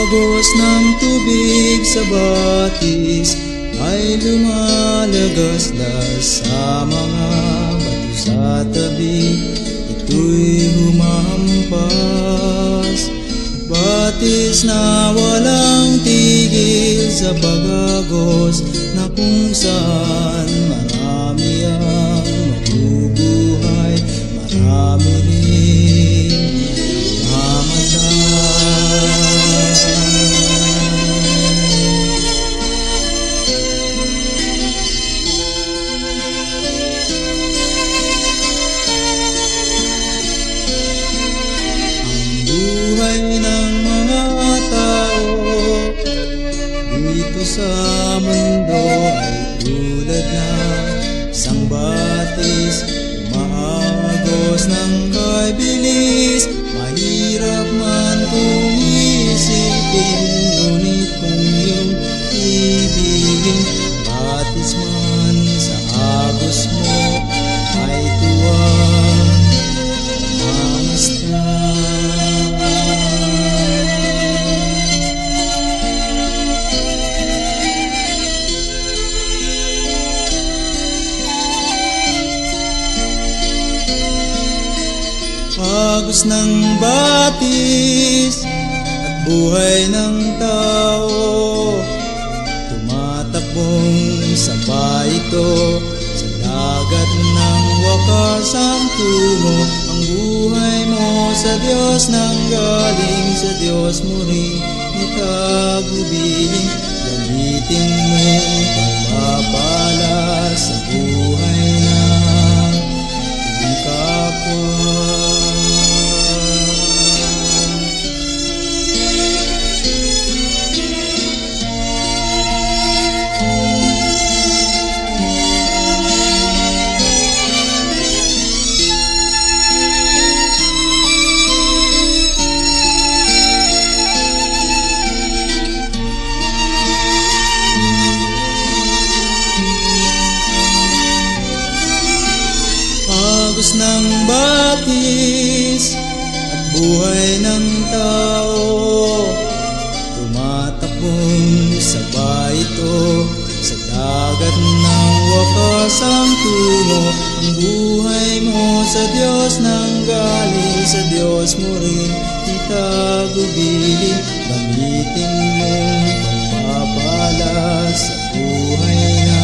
agos ng tubig sa batis ay lumalagaslas sa mga bato sa tabi. Ito'y humampas, batis na walang tigil sa pag-agos, na kung saan marami ang mabubuhay, marami rin mamatay. Buhay ng mga tao dito sa mundo ay tulad ng isang batis, umaagos ng kay bilis. Mahirap man kung isipin, ngunit kung iyong ibigin, batis man sa agos mo ay tuwang mamasdan. Agos ng batis at buhay ng tao, tumatakbong sabay ito sa dagat ng wakas ang tungo. Ang buhay mo sa Diyos nang galing, sa Diyos mo rin itagubilin. Gamitin mo pagpapala sa buhay ng iyong kapwa. Agos ng batis at buhay ng tao, tumatakbong sabay ito sa dagat ng wakas ang tungo. Ang buhay mo sa Diyos nang galing, sa Diyos mo rin itagubilin. Gamitin mo pagpapala sa buhay na